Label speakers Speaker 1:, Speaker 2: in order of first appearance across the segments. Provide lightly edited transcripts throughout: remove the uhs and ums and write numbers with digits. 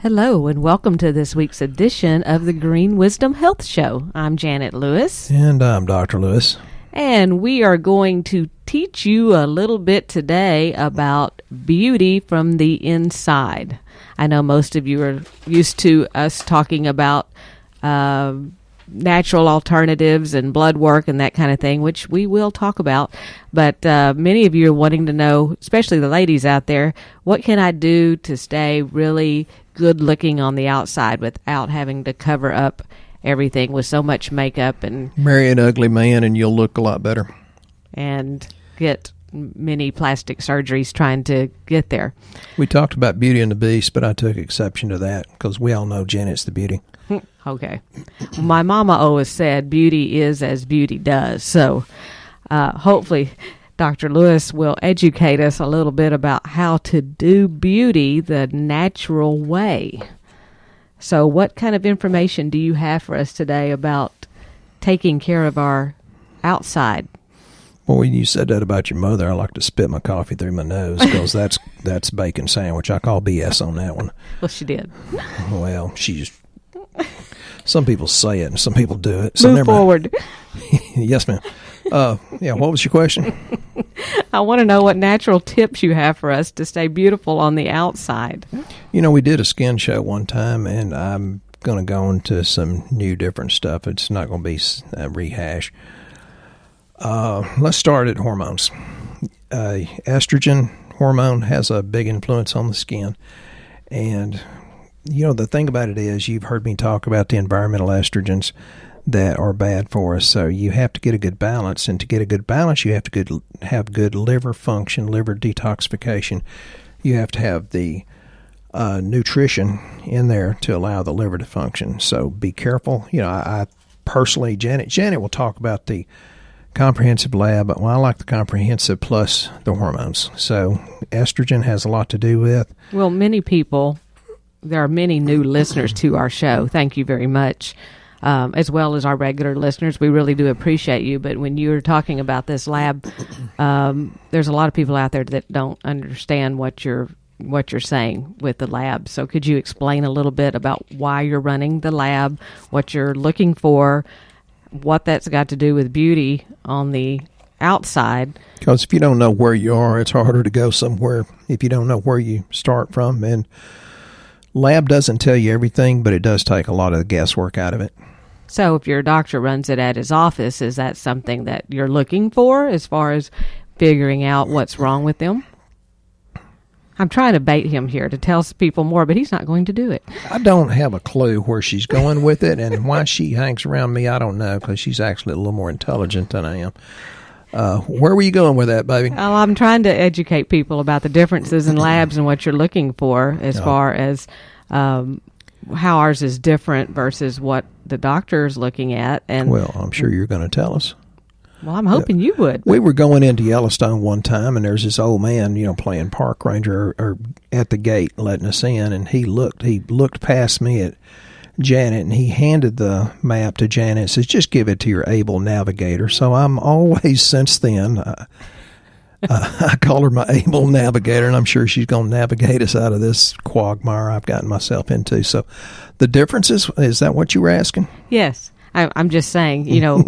Speaker 1: Hello, and welcome to this week's edition of the Green Wisdom Health Show. I'm Janet Lewis.
Speaker 2: And I'm Dr. Lewis.
Speaker 1: And we are going to teach you a little bit today about beauty from the inside. I know most of you are used to us talking about natural alternatives and blood work and that kind of thing, which we will talk about. But many of you are wanting to know, especially the ladies out there, what can I do to stay really good looking on the outside without having to cover up everything with so much makeup and
Speaker 2: marry an ugly man and you'll look a lot better.
Speaker 1: And get many plastic surgeries trying to get there.
Speaker 2: We talked about Beauty and the Beast, but I took exception to that because we all know Janet's the beauty.
Speaker 1: Okay. My mama always said beauty is as beauty does. So hopefully Dr. Lewis will educate us a little bit about how to do beauty the natural way. So what kind of information do you have for us today about taking care of our outside?
Speaker 2: Well, when you said that about your mother, I like to spit my coffee through my nose because that's bacon sandwich. I call BS on that one.
Speaker 1: Well, she did.
Speaker 2: Well, some people say it and some people do it. So
Speaker 1: Move forward.
Speaker 2: Yes, ma'am. Yeah, what was your question?
Speaker 1: I want to know what natural tips you have for us to stay beautiful on the outside.
Speaker 2: You know, we did a skin show one time, and I'm going to go into some new different stuff. It's not going to be a rehash. Let's start at hormones. Estrogen hormone has a big influence on the skin. And, you know, the thing about it is you've heard me talk about the environmental estrogens that are bad for us. So you have to get a good balance. And to get a good balance, you have to have good liver function, liver detoxification. You have to have the nutrition in there to allow the liver to function. So be careful. You know, I personally, Janet will talk about the comprehensive lab, but I like the comprehensive plus the hormones. So estrogen has a lot to do with.
Speaker 1: Well, there are many new listeners to our show. Thank you very much. As well as our regular listeners. We really do appreciate you. But when you're talking about this lab, there's a lot of people out there that don't understand what you're saying with the lab. So could you explain a little bit about why you're running the lab, what you're looking for, what that's got to do with beauty on the outside?
Speaker 2: Because if you don't know where you are, it's harder to go somewhere if you don't know where you start from. And lab doesn't tell you everything, but it does take a lot of the guesswork out of it.
Speaker 1: So if your doctor runs it at his office, is that something that you're looking for as far as figuring out what's wrong with them? I'm trying to bait him here to tell people more, but he's not going to do it.
Speaker 2: I don't have a clue where she's going with it, and why she hangs around me, I don't know, because she's actually a little more intelligent than I am. Where were you going with that, baby?
Speaker 1: Well, I'm trying to educate people about the differences in labs and what you're looking for as far as how ours is different versus what the doctor is looking at. And
Speaker 2: well, I'm sure you're going to tell us.
Speaker 1: Well, I'm hoping you would.
Speaker 2: We were going into Yellowstone one time, and there's this old man, you know, playing park ranger or at the gate letting us in, and he looked past me at Janet, and he handed the map to Janet and says, just give it to your able navigator. So I'm always, since then, I call her my able navigator, and I'm sure she's going to navigate us out of this quagmire I've gotten myself into. So the differences, is that what you were asking?
Speaker 1: Yes. I'm just saying, you know,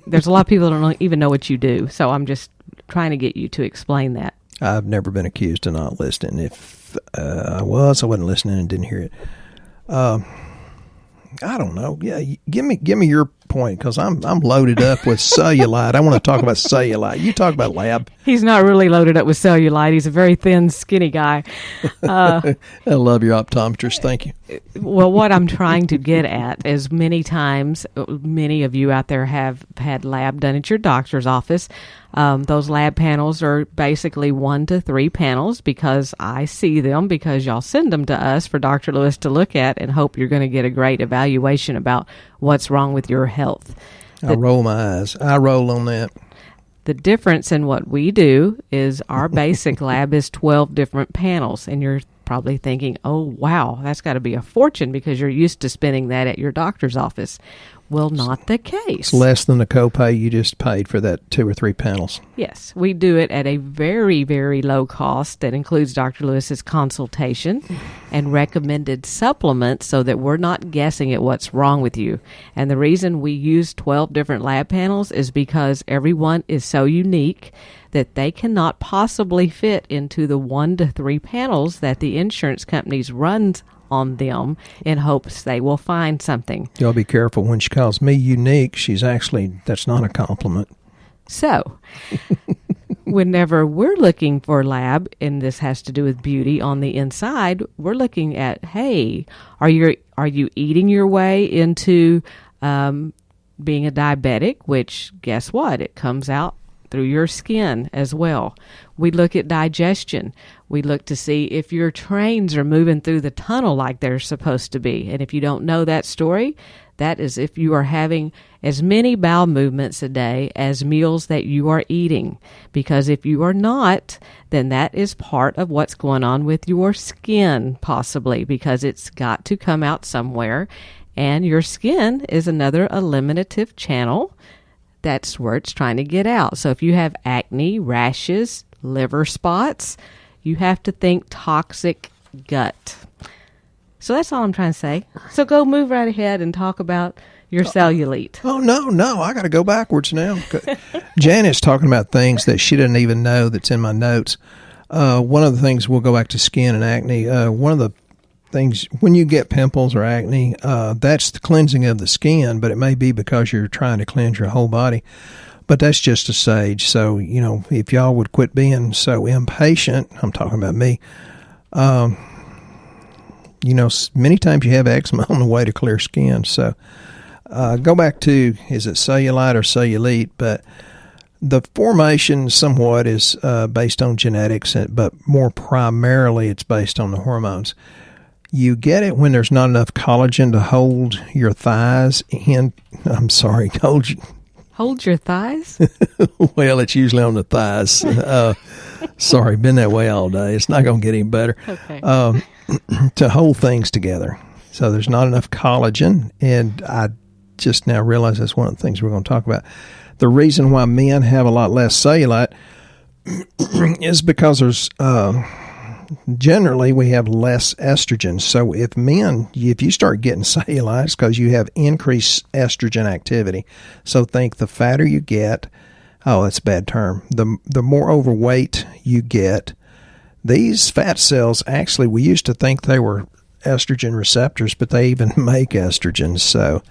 Speaker 1: there's a lot of people that don't even know what you do. So I'm just trying to get you to explain that.
Speaker 2: I've never been accused of not listening. If I wasn't listening and didn't hear it. I don't know. Yeah, give me your point, because I'm loaded up with cellulite. I want to talk about cellulite. You talk about lab.
Speaker 1: He's not really loaded up with cellulite. He's a very thin, skinny guy.
Speaker 2: I love your optometrist. Thank you.
Speaker 1: Well, what I'm trying to get at is many times, many of you out there have had lab done at your doctor's office. Those lab panels are basically 1 to 3 panels, because I see them, because y'all send them to us for Dr. Lewis to look at and hope you're going to get a great evaluation about what's wrong with your health.
Speaker 2: I roll my eyes. I roll on that.
Speaker 1: The difference in what we do is our basic lab is 12 different panels, and you're probably thinking, oh, wow, that's got to be a fortune because you're used to spending that at your doctor's office. Well, not the case.
Speaker 2: It's less than the copay you just paid for that 2 or 3 panels.
Speaker 1: Yes, we do it at a very, very low cost that includes Dr. Lewis's consultation and recommended supplements so that we're not guessing at what's wrong with you. And the reason we use 12 different lab panels is because everyone is so unique that they cannot possibly fit into the 1 to 3 panels that the insurance companies run on them in hopes they will find something.
Speaker 2: Y'all be careful. When she calls me unique, that's not a compliment.
Speaker 1: So, whenever we're looking for lab, and this has to do with beauty on the inside, we're looking at, hey, are you eating your way into being a diabetic, which guess what? It comes out through your skin as well. We look at digestion. We look to see if your trains are moving through the tunnel like they're supposed to be. And if you don't know that story, that is if you are having as many bowel movements a day as meals that you are eating. Because if you are not, then that is part of what's going on with your skin, possibly, because it's got to come out somewhere. And your skin is another eliminative channel. That's where it's trying to get out. So if you have acne, rashes, liver spots, you have to think toxic gut. So that's all I'm trying to say. So go move right ahead and talk about your cellulite.
Speaker 2: Oh, no. I got to go backwards now. Janet's talking about things that she didn't even know that's in my notes. One of the things, we'll go back to skin and acne. One of the things, when you get pimples or acne, that's the cleansing of the skin, but it may be because you're trying to cleanse your whole body. But that's just a sage. So, if y'all would quit being so impatient, I'm talking about me, many times you have eczema on the way to clear skin. So go back to, is it cellulite or cellulite? But the formation somewhat is based on genetics, but more primarily it's based on the hormones. You get it when there's not enough collagen to hold your thighs in.
Speaker 1: Hold your thighs?
Speaker 2: Well, it's usually on the thighs. Sorry, been that way all day. It's not going to get any better.
Speaker 1: Okay.
Speaker 2: To hold things together. So there's not enough collagen, and I just now realize that's one of the things we're going to talk about. The reason why men have a lot less cellulite is because there's generally we have less estrogen. So if you start getting cellulite, it's because you have increased estrogen activity. So think the fatter you get, that's a bad term, the more overweight you get, these fat cells, actually, we used to think they were estrogen receptors, but they even make estrogen. So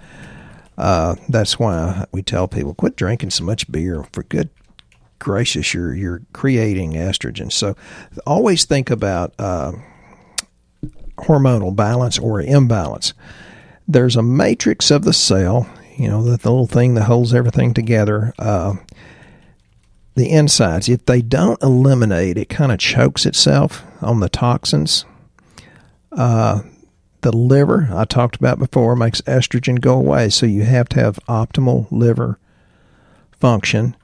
Speaker 2: that's why we tell people, quit drinking so much beer. For good gracious, you're creating estrogen. So always think about hormonal balance or imbalance. There's a matrix of the cell, the little thing that holds everything together. The insides, if they don't eliminate, it kind of chokes itself on the toxins. The liver, I talked about before, makes estrogen go away, so you have to have optimal liver function.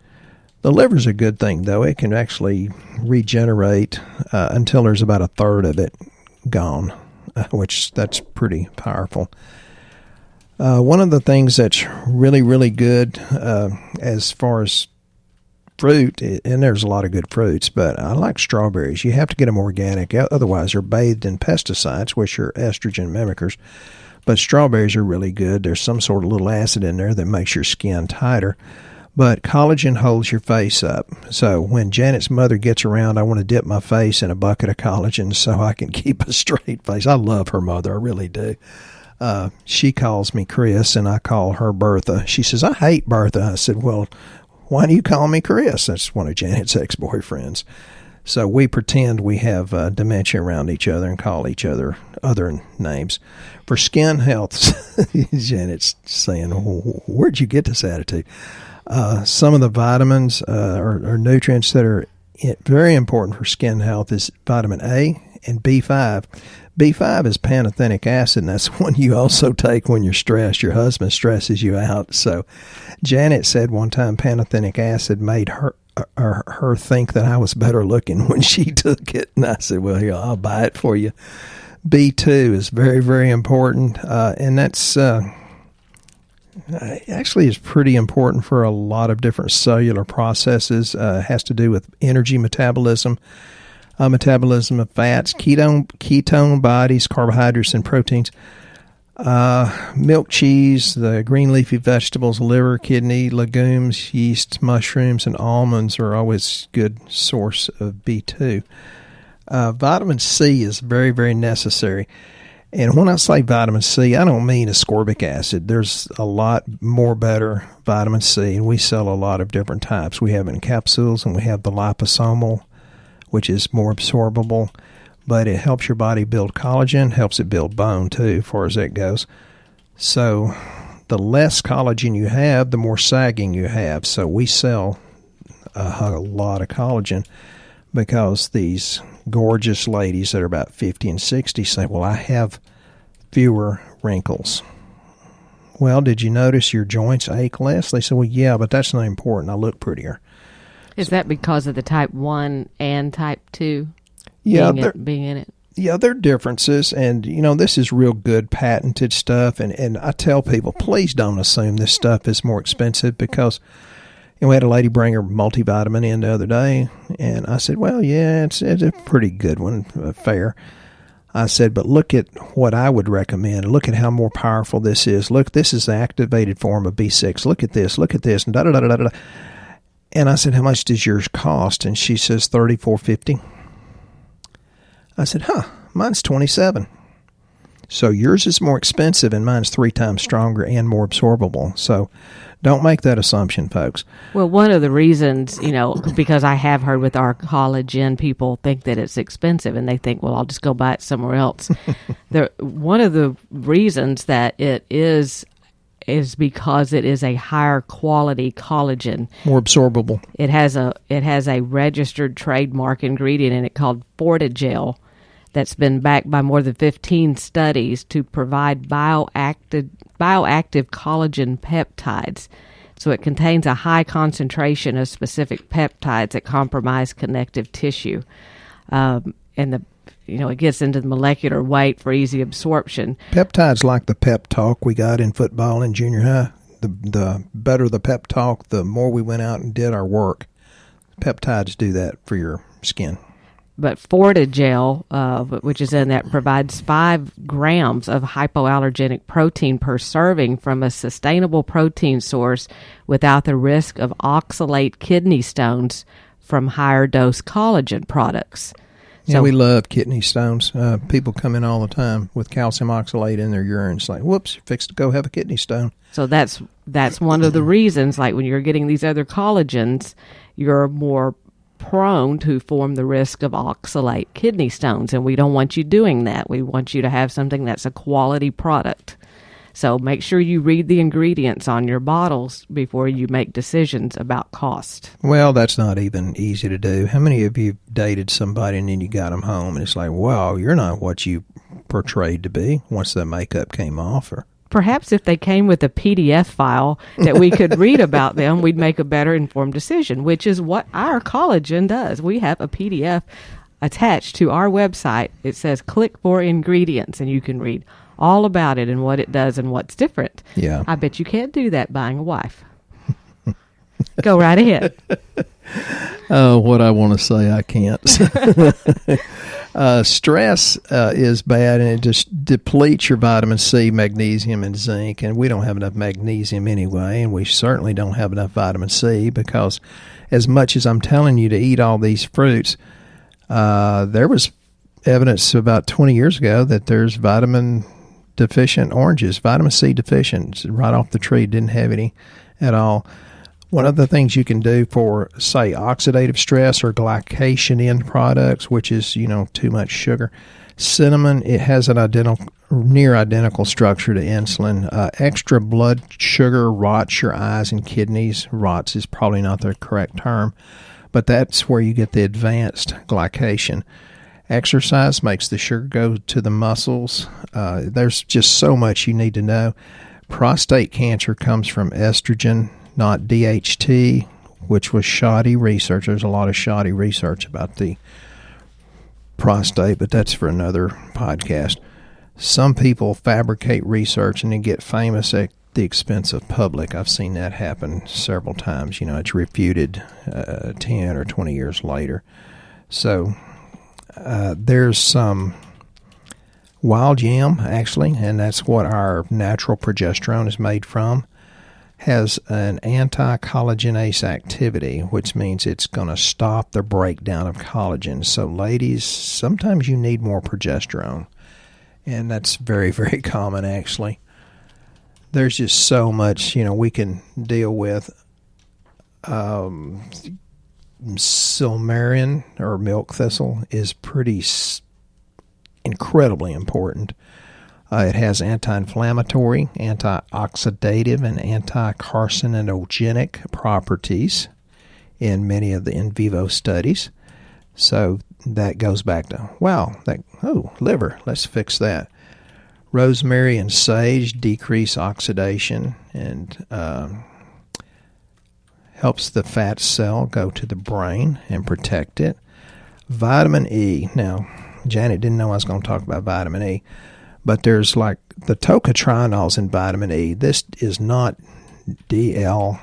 Speaker 2: The liver's a good thing, though. It can actually regenerate until there's about a third of it gone, which that's pretty powerful. One of the things that's really, really good as far as fruit, and there's a lot of good fruits, but I like strawberries. You have to get them organic, otherwise they're bathed in pesticides, which are estrogen mimickers. But strawberries are really good. There's some sort of little acid in there that makes your skin tighter. But collagen holds your face up. So when Janet's mother gets around, I want to dip my face in a bucket of collagen so I can keep a straight face. I love her mother, I really do. She calls me Chris, and I call her Bertha. She says, I hate Bertha. I said, well, why do you call me Chris? That's one of Janet's ex-boyfriends. So we pretend we have dementia around each other and call each other other names. For skin health, Janet's saying, where'd you get this attitude? Some of the vitamins or nutrients that are very important for skin health is vitamin A and B5. B5 is pantothenic acid, and that's one you also take when you're stressed. Your husband stresses you out. So Janet said one time pantothenic acid made her think that I was better looking when she took it. And I said, well, here, I'll buy it for you. B2 is very, very important, and that's Actually, it's pretty important for a lot of different cellular processes. It has to do with energy metabolism, metabolism of fats, ketone bodies, carbohydrates, and proteins. Milk, cheese, the green leafy vegetables, liver, kidney, legumes, yeast, mushrooms, and almonds are always good source of B2. Vitamin C is very, very necessary. And when I say vitamin C, I don't mean ascorbic acid. There's a lot more better vitamin C, and we sell a lot of different types. We have it in capsules, and we have the liposomal, which is more absorbable. But it helps your body build collagen, helps it build bone too, as far as that goes. So the less collagen you have, the more sagging you have. So we sell a lot of collagen because these gorgeous ladies that are about 50 and 60 say, well, I have fewer wrinkles. Well, did you notice your joints ache less? They said, well, yeah, but that's not important. I look prettier.
Speaker 1: Is that because of the type 1 and type 2?
Speaker 2: Yeah,
Speaker 1: being in it.
Speaker 2: Yeah, there are differences, and this is real good patented stuff. And I tell people, please don't assume this stuff is more expensive because we had a lady bring her multivitamin in the other day, and I said, well, yeah, it's a pretty good one, fair. I said, but look at what I would recommend. Look at how more powerful this is. Look, this is the activated form of B6. Look at this, and da da da da da. And I said, how much does yours cost? And she says $34.50. I said, mine's $27. So yours is more expensive and mine's 3 times stronger and more absorbable. So don't make that assumption, folks.
Speaker 1: Well, one of the reasons, because I have heard with our Collagen, people think that it's expensive and they think, well, I'll just go buy it somewhere else. One of the reasons that it is because it is a higher quality collagen.
Speaker 2: More absorbable. It has
Speaker 1: a registered trademark ingredient in it called Fortigel that's been backed by more than 15 studies to provide bioactive collagen peptides. So it contains a high concentration of specific peptides that compromise connective tissue. It gets into the molecular weight for easy absorption.
Speaker 2: Peptides like the pep talk we got in football in junior high. The better the pep talk, the more we went out and did our work. Peptides do that for your skin.
Speaker 1: But Fortigel, which is in that, provides 5 grams of hypoallergenic protein per serving from a sustainable protein source without the risk of oxalate kidney stones from higher dose collagen products.
Speaker 2: Yeah, we love kidney stones. People come in all the time with calcium oxalate in their urine. It's like, whoops, you're fixed to go have a kidney stone.
Speaker 1: So that's one of the reasons, like when you're getting these other collagens, you're more prone to form the risk of oxalate kidney stones, and we don't want you doing that. We want you to have something that's a quality product. So make sure you read the ingredients on your bottles before you make decisions about cost.
Speaker 2: Well, that's not even easy to do. How many of you dated somebody and then you got them home and it's like, wow, you're not what you portrayed to be once the makeup came off? Or
Speaker 1: perhaps if they came with a PDF file that we could read about them, we'd make a better informed decision, which is what our collagen does. We have a PDF attached to our website. It says click for ingredients, and you can read all about it and what it does and what's different.
Speaker 2: Yeah.
Speaker 1: I bet you can't do that buying a wife. Go right ahead.
Speaker 2: What I want to say, I can't. Stress is bad, and it just depletes your vitamin C, magnesium, and zinc. And we don't have enough magnesium anyway, and we certainly don't have enough vitamin C because as much as I'm telling you to eat all these fruits, there was evidence about 20 years ago that there's vitamin deficient oranges, vitamin C deficient, right off the tree, didn't have any at all. One of the things you can do for, say, oxidative stress or glycation end products, which is, too much sugar. Cinnamon, it has an near identical structure to insulin. Extra blood sugar rots your eyes and kidneys. Rots is probably not the correct term, but that's where you get the advanced glycation. Exercise makes the sugar go to the muscles. There's just so much you need to know. Prostate cancer comes from estrogen, not DHT, which was shoddy research. There's a lot of shoddy research about the prostate, but that's for another podcast. Some people fabricate research and then get famous at the expense of public. I've seen that happen several times. It's refuted 10 or 20 years later. So there's some wild yam, actually, and that's what our natural progesterone is made from, has an anti-collagenase activity, which means it's going to stop the breakdown of collagen. So ladies, sometimes you need more progesterone, and that's very, very common, actually. There's just so much, we can deal with. Silmarian, or milk thistle, is incredibly important. It has anti-inflammatory, antioxidative, and anti-carcinogenic properties in many of the in vivo studies. So that goes back to, liver, let's fix that. Rosemary and sage decrease oxidation and helps the fat cell go to the brain and protect it. Vitamin E. Now, Janet didn't know I was going to talk about vitamin E, but there's like the tocotrienols in vitamin E. This is not DL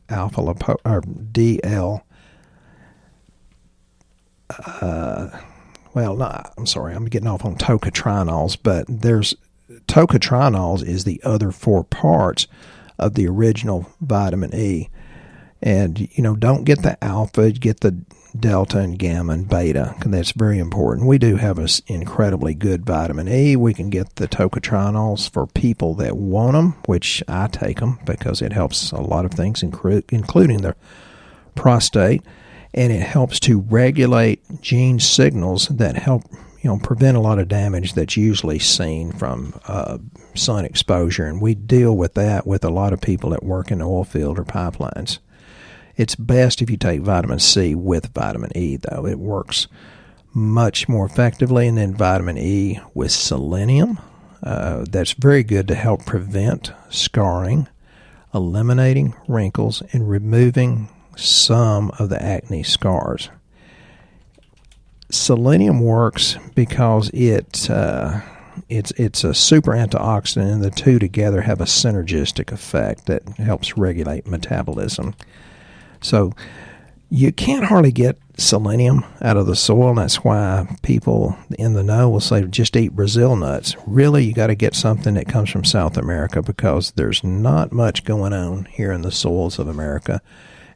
Speaker 2: alpha or DL. I'm sorry, I'm getting off on tocotrienols, but there's tocotrienols is the other four parts of the original vitamin E. And, don't get the alpha, get the delta and gamma and beta, because that's very important. We do have an incredibly good vitamin E. We can get the tocotrienols for people that want them, which I take them because it helps a lot of things, including the prostate. And it helps to regulate gene signals that help prevent a lot of damage that's usually seen from sun exposure. And we deal with that with a lot of people that work in the oil field or pipelines. It's best if you take vitamin C with vitamin E, though. It works much more effectively. And then vitamin E with selenium. That's very good to help prevent scarring, eliminating wrinkles, and removing some of the acne scars. Selenium works because it's a super antioxidant, and the two together have a synergistic effect that helps regulate metabolism. So you can't hardly get selenium out of the soil, and that's why people in the know will say just eat Brazil nuts. Really, you got to get something that comes from South America, because there's not much going on here in the soils of America.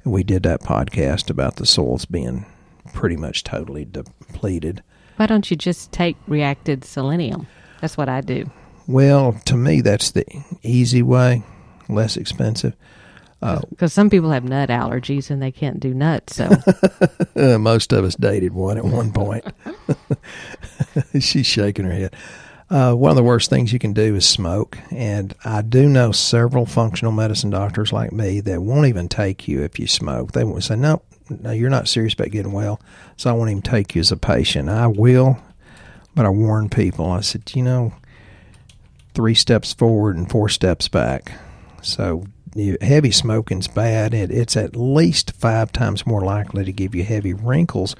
Speaker 2: And we did that podcast about the soils being pretty much totally depleted.
Speaker 1: Why don't you just take reacted selenium? That's what I do.
Speaker 2: Well, to me, that's the easy way, less expensive.
Speaker 1: Because some people have nut allergies and they can't do nuts. So
Speaker 2: most of us dated one at one point. She's shaking her head. One of the worst things you can do is smoke. And I do know several functional medicine doctors like me that won't even take you if you smoke. They won't say, no, you're not serious about getting well, so I won't even take you as a patient. I will, but I warn people. I said, 3 steps forward and 4 steps back. So heavy smoking's bad. It's at least 5 times more likely to give you heavy wrinkles.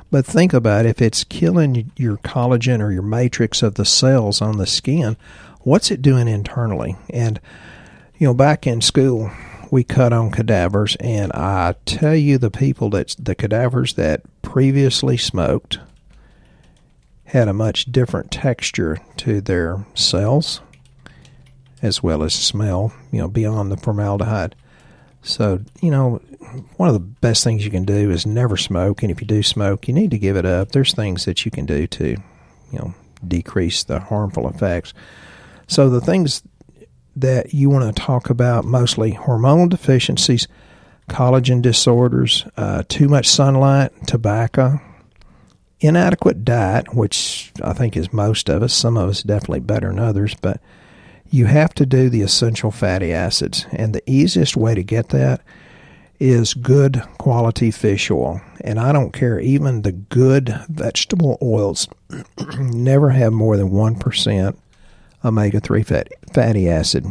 Speaker 2: But think about it, if it's killing your collagen or your matrix of the cells on the skin, what's it doing internally? And, back in school, we cut on cadavers, and I tell you, the cadavers that previously smoked had a much different texture to their cells, as well as smell, beyond the formaldehyde. So, one of the best things you can do is never smoke. And if you do smoke, you need to give it up. There's things that you can do to, decrease the harmful effects. So the things that you want to talk about, mostly hormonal deficiencies, collagen disorders, too much sunlight, tobacco, inadequate diet, which I think is most of us. Some of us definitely better than others, but you have to do the essential fatty acids. And the easiest way to get that is good quality fish oil. And I don't care, even the good vegetable oils never have more than 1% omega-3 fatty acid.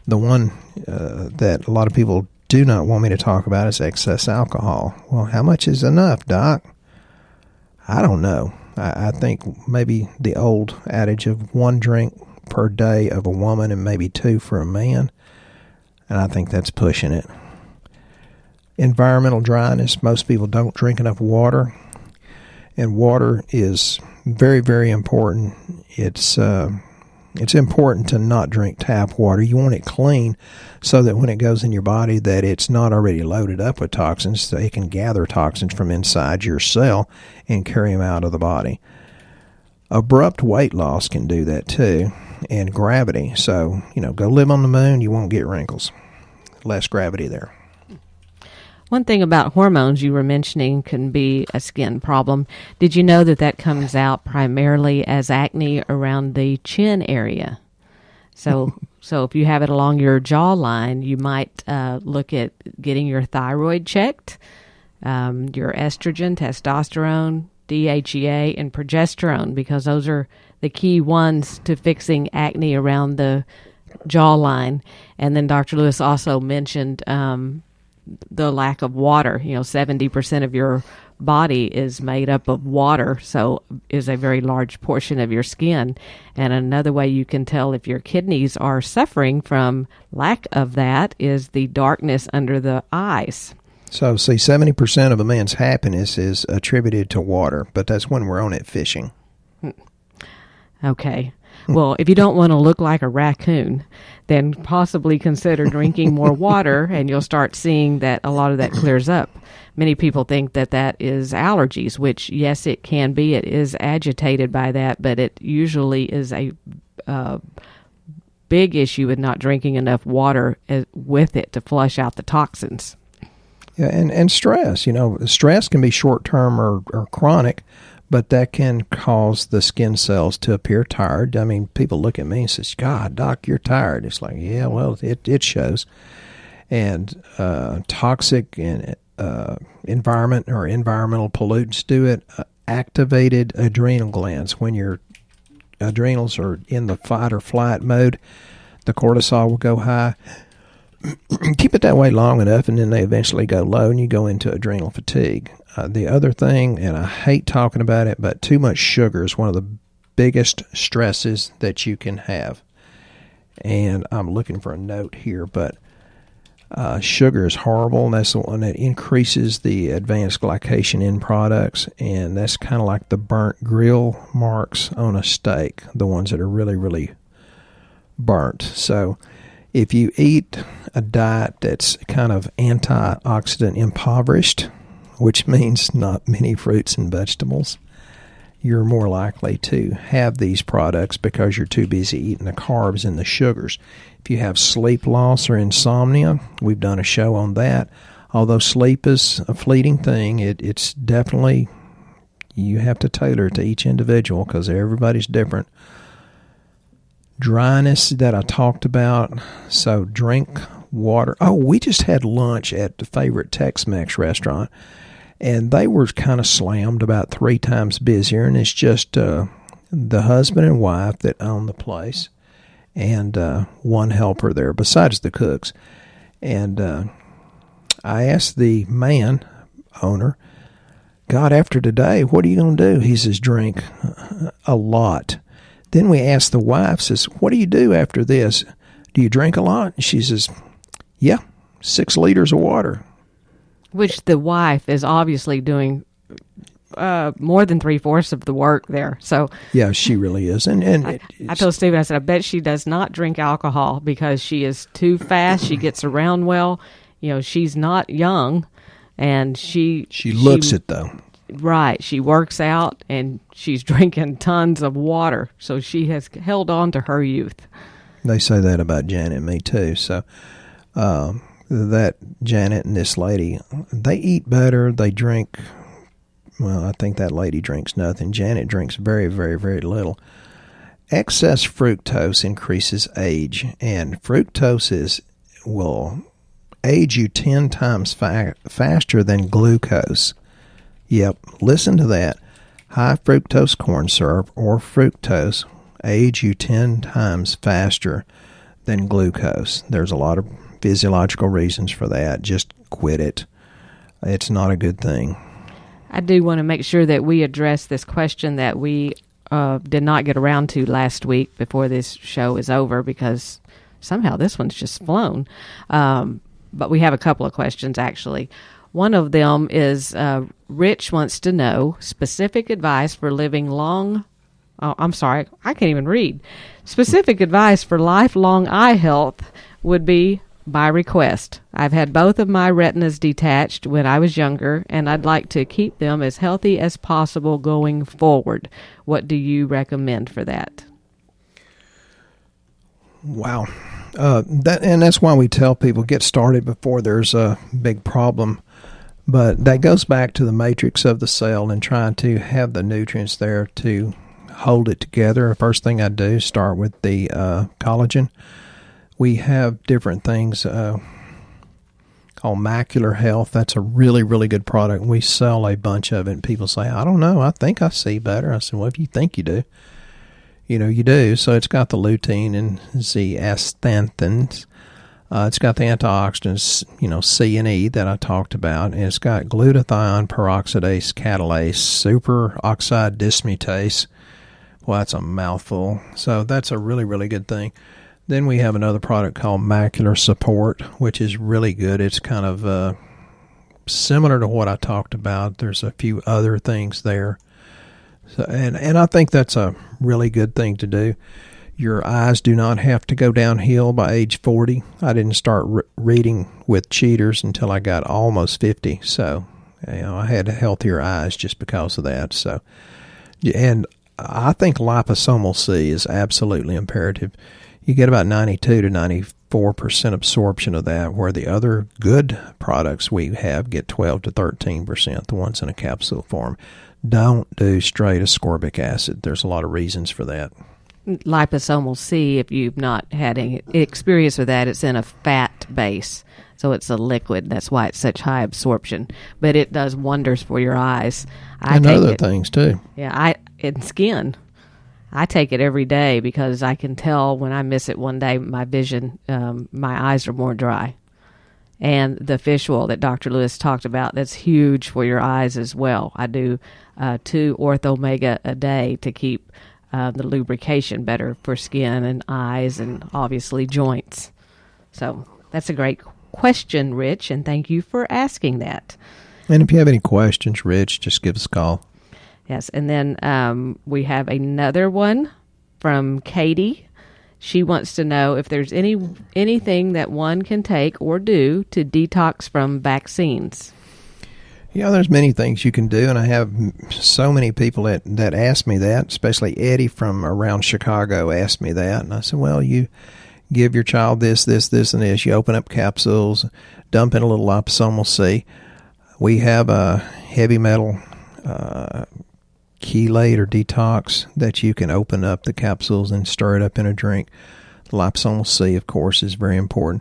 Speaker 2: The one that a lot of people do not want me to talk about is excess alcohol. Well, how much is enough, Doc? I don't know. I think maybe the old adage of 1 drink per day of a woman and maybe 2 for a man. And I think that's pushing it. Environmental dryness. Most people don't drink enough water. And water is very, very important. It's important to not drink tap water. You want it clean so that when it goes in your body that it's not already loaded up with toxins, so it can gather toxins from inside your cell and carry them out of the body. Abrupt weight loss can do that too, and gravity. So, go live on the moon, you won't get wrinkles. Less gravity there.
Speaker 1: One thing about hormones you were mentioning can be a skin problem. Did you know that comes out primarily as acne around the chin area? So if you have it along your jawline, you might look at getting your thyroid checked, your estrogen, testosterone, DHEA, and progesterone, because those are the key ones to fixing acne around the jawline. And then Dr. Lewis also mentioned the lack of water. 70% of your body is made up of water, so is a very large portion of your skin. And another way you can tell if your kidneys are suffering from lack of that is the darkness under the eyes.
Speaker 2: So, see, 70% of a man's happiness is attributed to water, but that's when we're on it fishing.
Speaker 1: Okay. Well, if you don't want to look like a raccoon, then possibly consider drinking more water, and you'll start seeing that a lot of that clears up. Many people think that is allergies, which, yes, it can be. It is agitated by that, but it usually is a big issue with not drinking enough water with it to flush out the toxins.
Speaker 2: Yeah, and stress. Stress can be short-term or chronic, but that can cause the skin cells to appear tired. I mean, people look at me and says, "God, Doc, you're tired." It's like, yeah, well, it shows. And toxic and environment or environmental pollutants do it. Activated adrenal glands. When your adrenals are in the fight or flight mode, the cortisol will go high. Keep it that way long enough, and then they eventually go low, and you go into adrenal fatigue. The other thing, and I hate talking about it, but too much sugar is one of the biggest stresses that you can have. And I'm looking for a note here, but sugar is horrible, and that's the one that increases the advanced glycation in products, and that's kind of like the burnt grill marks on a steak, the ones that are really, really burnt. So if you eat a diet that's kind of antioxidant impoverished, which means not many fruits and vegetables, you're more likely to have these products because you're too busy eating the carbs and the sugars. If you have sleep loss or insomnia, we've done a show on that. Although sleep is a fleeting thing, it's definitely, you have to tailor it to each individual because everybody's different. Dryness that I talked about, so drink water. Oh, we just had lunch at the favorite Tex-Mex restaurant, and they were kind of slammed, about 3 times busier, and it's just the husband and wife that own the place, and one helper there besides the cooks. And I asked the man owner, "God, after today, what are you going to do?" He says, "Drink a lot." Then we asked the wife, says, "What do you do after this? Do you drink a lot?" And she says, "Yeah, 6 liters of water."
Speaker 1: Which the wife is obviously doing more than 3/4 of the work there. So
Speaker 2: yeah, she really is. And
Speaker 1: I told Stephen, I said, I bet she does not drink alcohol because she is too fast. She gets around well. She's not young, and she
Speaker 2: looks it though.
Speaker 1: Right. She works out, and she's drinking tons of water. So she has held on to her youth.
Speaker 2: They say that about Janet and me too. So that Janet and this lady, they eat better. They drink, well, I think that lady drinks nothing. Janet drinks very, very, very little. Excess fructose increases age, and fructose will age you 10 times faster than glucose. Yep, listen to that. High fructose corn syrup or fructose age you 10 times faster than glucose. There's a lot of physiological reasons for that. Just quit it. It's not a good thing.
Speaker 1: I do want to make sure that we address this question that we did not get around to last week before this show is over because somehow this one's just flown. But we have a couple of questions, actually. One of them is Rich wants to know specific advice for living long. Oh, I'm sorry. I can't even read. Specific advice for lifelong eye health would be by request. I've had both of my retinas detached when I was younger, and I'd like to keep them as healthy as possible going forward. What do you recommend for that?
Speaker 2: Wow. That's why we tell people get started before there's a big problem. But that goes back to the matrix of the cell and trying to have the nutrients there to hold it together. First thing I do is start with the collagen. We have different things called Macular Health. That's a really, really good product. We sell a bunch of it, and people say, I don't know, I think I see better. I said, well, if you think you do, you do. So it's got the lutein and zeaxanthins. It's got the antioxidants, C and E that I talked about. And it's got glutathione, peroxidase, catalase, superoxide dismutase. Well, that's a mouthful. So that's a really, really good thing. Then we have another product called Macular Support, which is really good. It's kind of similar to what I talked about. There's a few other things there. So, and I think that's a really good thing to do. Your eyes do not have to go downhill by age 40. I didn't start reading with cheaters until I got almost 50. So, I had healthier eyes just because of that. So, and I think liposomal C is absolutely imperative. You get about 92 to 94% absorption of that, where the other good products we have get 12 to 13%, the ones in a capsule form. Don't do straight ascorbic acid. There's a lot of reasons for that.
Speaker 1: Liposomal C, if you've not had any experience with that, it's in a fat base. So it's a liquid. That's why it's such high absorption. But it does wonders for your eyes.
Speaker 2: And other things, too.
Speaker 1: Yeah, and skin. I take it every day because I can tell when I miss it one day, my vision, my eyes are more dry. And the fish oil that Dr. Lewis talked about, that's huge for your eyes as well. I do 2 Ortho-Omega a day to keep the lubrication better for skin and eyes and obviously joints. So that's a great question, Rich, and thank you for asking that.
Speaker 2: And if you have any questions, Rich, just give us a call.
Speaker 1: Yes, and then we have another one from Katie. She wants to know if there's anything that one can take or do to detox from vaccines.
Speaker 2: Yeah, there's many things you can do, and I have so many people that ask me that, especially Eddie from around Chicago asked me that. And I said, well, you give your child this, and this. You open up capsules, dump in a little liposomal C. We have a heavy metal chelate or detox that you can open up the capsules and stir it up in a drink. The liposomal C, of course, is very important.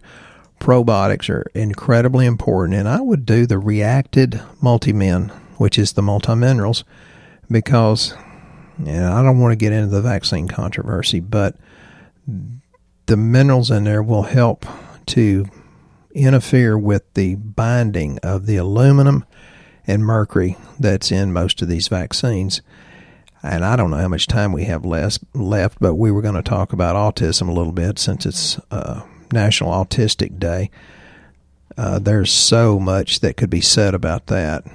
Speaker 2: Probiotics are incredibly important, and I would do the reacted multimin, which is the multiminerals, because I don't want to get into the vaccine controversy, but the minerals in there will help to interfere with the binding of the aluminum and mercury that's in most of these vaccines. And I don't know how much time we have left, but we were going to talk about autism a little bit since it's National Autistic Day. There's so much that could be said about that.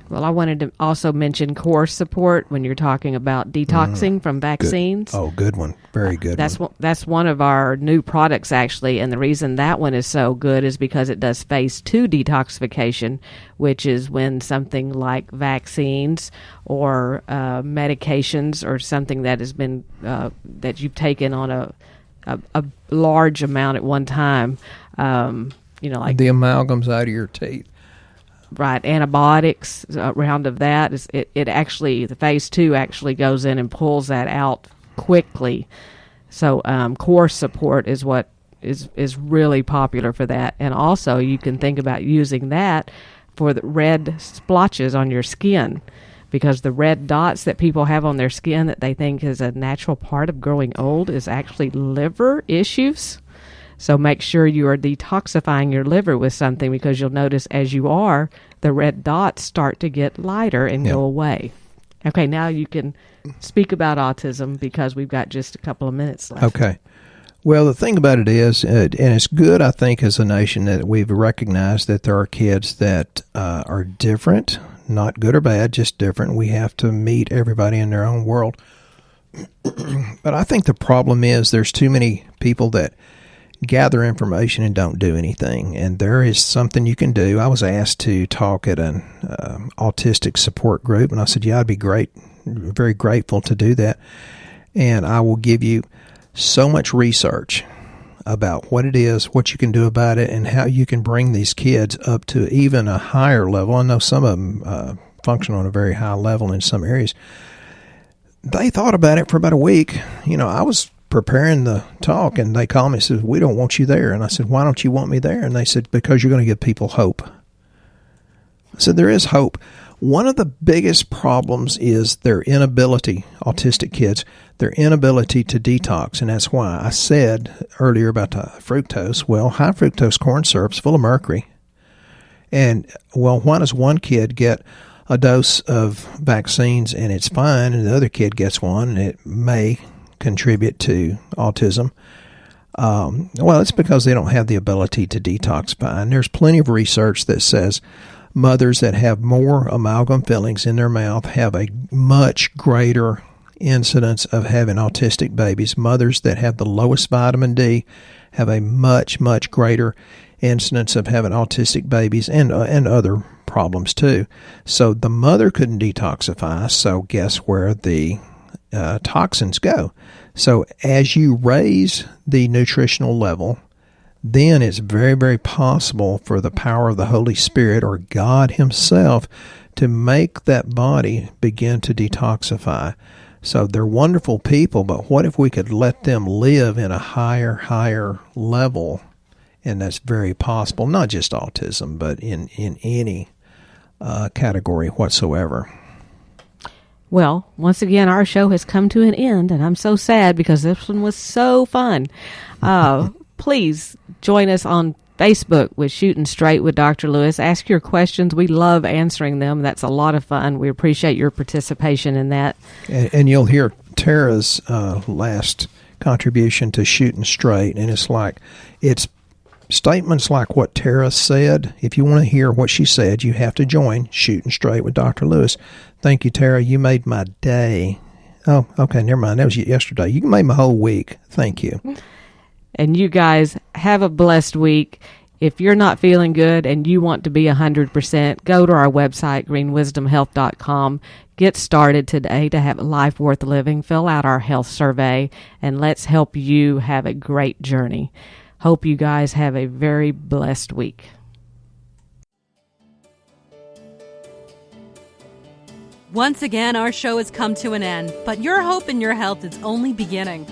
Speaker 1: Well, I wanted to also mention core support when you're talking about detoxing from vaccines.
Speaker 2: Good. Oh, good one. Very good one.
Speaker 1: That's one of our new products, actually, and the reason that one is so good is because it does phase 2 detoxification, which is when something like vaccines or medications or something that has been that you've taken on a large amount at one time, like
Speaker 2: the amalgams out of your teeth.
Speaker 1: Right, antibiotics, a round of that. It actually, the phase 2 actually goes in and pulls that out quickly. So core support is what is really popular for that. And also you can think about using that for the red splotches on your skin, because the red dots that people have on their skin that they think is a natural part of growing old is actually liver issues. So make sure you are detoxifying your liver with something, because you'll notice as you are, the red dots start to get lighter and go away. Okay, now you can speak about autism because we've got just a couple of minutes left.
Speaker 2: Okay. Well, the thing about it is, and it's good, I think, as a nation that we've recognized that there are kids that are different, not good or bad, just different. We have to meet everybody in their own world. But I think the problem is there's too many people that gather information and don't do anything. And there is something you can do. I was asked to talk at an autistic support group, and I said, yeah, I'd be very grateful to do that. And I will give you so much research about what it is, what you can do about it, and how you can bring these kids up to even a higher level. I know some of them function on a very high level in some areas. They thought about it for about a week. I was preparing the talk, and they called me and said, we don't want you there. And I said, why don't you want me there? And they said, because you're going to give people hope. I said, there is hope. One of the biggest problems is their inability, autistic kids, their inability to detox. And that's why I said earlier about the fructose. Well, high fructose corn syrup's full of mercury. And, well, why does one kid get a dose of vaccines and it's fine, and the other kid gets one and it may contribute to autism? Well, it's because they don't have the ability to detoxify. And there's plenty of research that says mothers that have more amalgam fillings in their mouth have a much greater incidence of having autistic babies. Mothers that have the lowest vitamin D have a much, much greater incidence of having autistic babies and other problems too. So the mother couldn't detoxify, so guess where the toxins go? So as you raise the nutritional level, then it's very, very possible for the power of the Holy Spirit or God Himself to make that body begin to detoxify. So they're wonderful people, but what if we could let them live in a higher level? And that's very possible, not just autism, but in any category whatsoever.
Speaker 1: Well, once again, our show has come to an end, and I'm so sad because this one was so fun. Please join us on Facebook with Shooting Straight with Dr. Lewis. Ask your questions. We love answering them. That's a lot of fun. We appreciate your participation in that.
Speaker 2: And you'll hear Tara's last contribution to Shooting Straight, and it's statements like what Tara said. If you want to hear what she said, you have to join Shooting Straight with Dr. Lewis. Thank you, Tara. You made my day. Oh, okay, never mind. That was yesterday. You made my whole week. Thank you.
Speaker 1: And you guys have a blessed week. If you're not feeling good and you want to be 100%, go to our website, greenwisdomhealth.com. Get started today to have a life worth living. Fill out our health survey, and let's help you have a great journey. Hope you guys have a very blessed week.
Speaker 3: Once again, our show has come to an end, but your hope in your health is only beginning.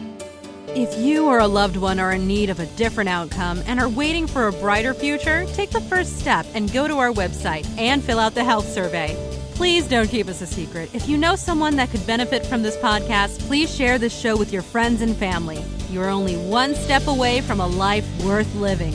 Speaker 3: If you or a loved one are in need of a different outcome and are waiting for a brighter future, take the first step and go to our website and fill out the health survey. Please don't keep us a secret. If you know someone that could benefit from this podcast, please share this show with your friends and family. You are only one step away from a life worth living.